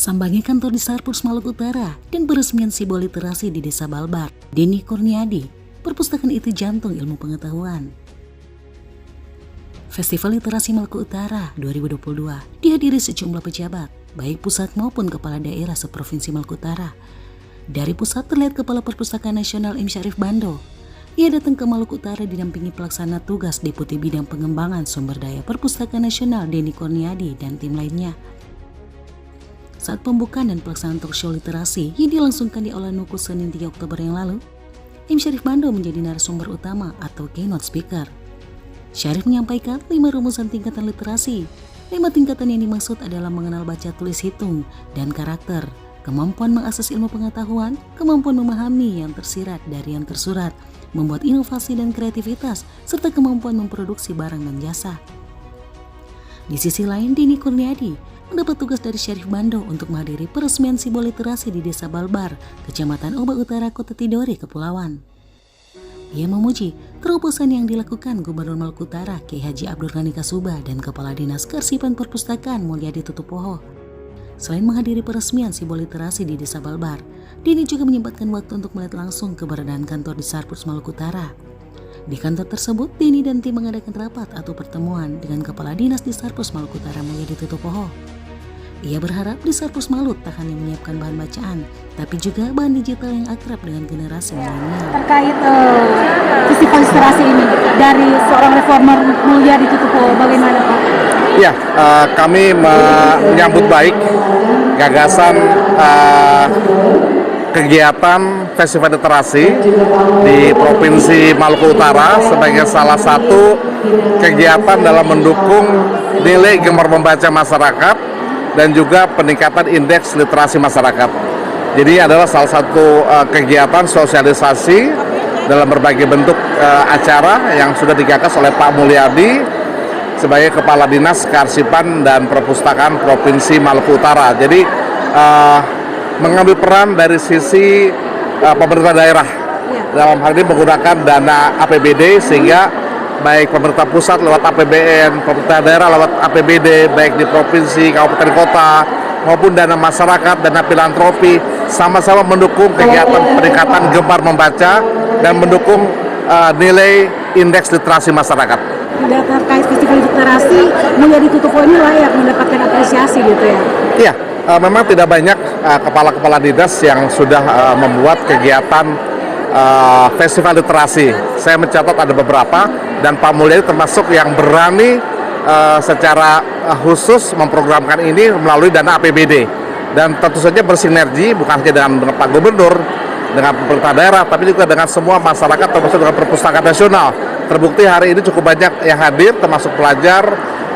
Sambangi kantor di Sarpus Maluku Utara dan peresmian simbol literasi di Desa Balbar. Denny Kurniadi, Perpustakaan IT Jantung Ilmu Pengetahuan. Festival Literasi Maluku Utara 2022 dihadiri sejumlah pejabat, baik pusat maupun kepala daerah seprovinsi Maluku Utara. Dari pusat terlihat Kepala Perpustakaan Nasional M. Syarif Bando. Ia datang ke Maluku Utara didampingi pelaksana tugas Deputi Bidang Pengembangan Sumber Daya Perpustakaan Nasional Denny Kurniadi dan tim lainnya. Saat pembukaan dan pelaksanaan talkshow literasi yang dilangsungkan di Aula Nuku Senin 3 Oktober yang lalu, M. Syarif Bando menjadi narasumber utama atau keynote speaker. Syarif menyampaikan 5 rumusan tingkatan literasi. 5 tingkatan yang dimaksud adalah mengenal baca tulis hitung dan karakter, kemampuan mengakses ilmu pengetahuan, kemampuan memahami yang tersirat dari yang tersurat, membuat inovasi dan kreativitas, serta kemampuan memproduksi barang dan jasa. Di sisi lain, Denny Kurniadi mendapat tugas dari Syarif Bando untuk menghadiri peresmian simbol literasi di Desa Balbar, Kecamatan Oba Utara, Kota Tidore, Kepulauan. Ia memuji terobosan yang dilakukan Gubernur Maluku Utara Kiai Haji Abdul Ghani Kasuba dan Kepala Dinas Kearsipan Perpustakaan Mulyadi Tutupoho. Selain menghadiri peresmian simbol literasi di Desa Balbar, Denny juga menyempatkan waktu untuk melihat langsung keberadaan kantor di Sarpus Maluku Utara. Di kantor tersebut, Denny dan tim mengadakan rapat atau pertemuan dengan Kepala Dinas di Sarpus Maluku Utara Mulyadi Tutupoho. Ia berharap di Sarpus Malut tak hanya menyiapkan bahan bacaan, tapi juga bahan digital yang akrab dengan generasi milenial. Terkait festival literasi ini dari seorang reformer Mulyadi Tutupoho, bagaimana Pak? Ya, kami menyambut baik gagasan kegiatan Festival Literasi di Provinsi Maluku Utara sebagai salah satu kegiatan dalam mendukung nilai gemar membaca masyarakat dan juga peningkatan indeks literasi masyarakat. Jadi adalah salah satu kegiatan sosialisasi dalam berbagai bentuk acara yang sudah digagas oleh Pak Mulyadi sebagai Kepala Dinas Kearsipan dan Perpustakaan Provinsi Maluku Utara. Jadi mengambil peran dari sisi pemerintah daerah dalam hal ini menggunakan dana APBD, sehingga baik pemerintah pusat lewat APBN, pemerintah daerah lewat APBD, baik di provinsi, kabupaten, kota, maupun dana masyarakat, dana filantropi, sama-sama mendukung kegiatan peningkatan gemar membaca dan mendukung nilai indeks literasi masyarakat. Terkait festival literasi, Mulyadi Tutupoho ini layak mendapatkan apresiasi gitu ya? Iya, memang tidak banyak kepala-kepala dinas yang sudah membuat kegiatan festival literasi. Saya mencatat ada beberapa, dan Pak Mulyadi termasuk yang berani secara khusus memprogramkan ini melalui dana APBD, dan tentu saja bersinergi bukan hanya dengan Pak Gubernur, dengan pemerintah daerah, tapi juga dengan semua masyarakat, termasuk dengan Perpustakaan Nasional. Terbukti hari ini cukup banyak yang hadir, termasuk pelajar,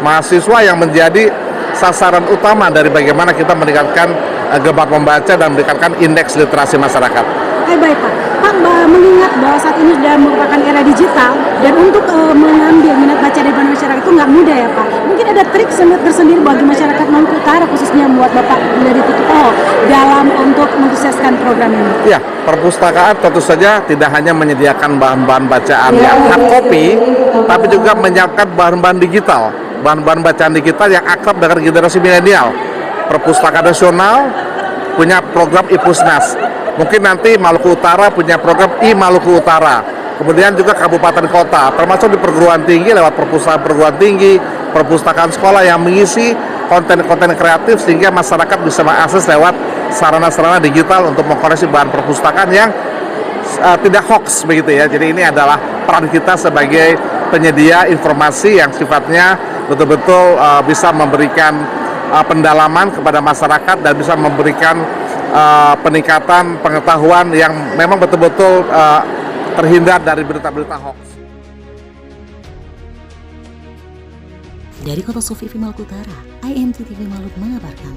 mahasiswa yang menjadi sasaran utama dari bagaimana kita meningkatkan gemar membaca dan meningkatkan indeks literasi masyarakat. Baik Pak. Pak, mengingat bahwa saat ini sudah merupakan era digital dan untuk mengambil minat baca dari masyarakat itu nggak mudah ya Pak. Mungkin ada trik tersendiri bagi masyarakat Maluku Utara khususnya buat Bapak Mulyadi Tutupoho dalam untuk mensukseskan program ini. Ya, perpustakaan tentu saja tidak hanya menyediakan bahan-bahan bacaan yang hard copy, tapi juga menyiapkan bahan-bahan digital, bahan-bahan bacaan digital yang akrab dengan generasi milenial. Perpustakaan Nasional punya program IPUSNAS. Mungkin nanti Maluku Utara punya program I-Maluku Utara. Kemudian juga kabupaten kota, termasuk di perguruan tinggi lewat perpustakaan perguruan tinggi, perpustakaan sekolah yang mengisi konten-konten kreatif sehingga masyarakat bisa mengakses lewat sarana-sarana digital untuk mengkoreksi bahan perpustakaan yang tidak hoax begitu ya. Jadi ini adalah peran kita sebagai penyedia informasi yang sifatnya betul-betul bisa memberikan pendalaman kepada masyarakat dan bisa memberikan peningkatan pengetahuan yang memang betul-betul terhindar dari berita-berita hoax. Dari Kota Sufifi Maluku Utara, IMT TV Maluku mengabarkan.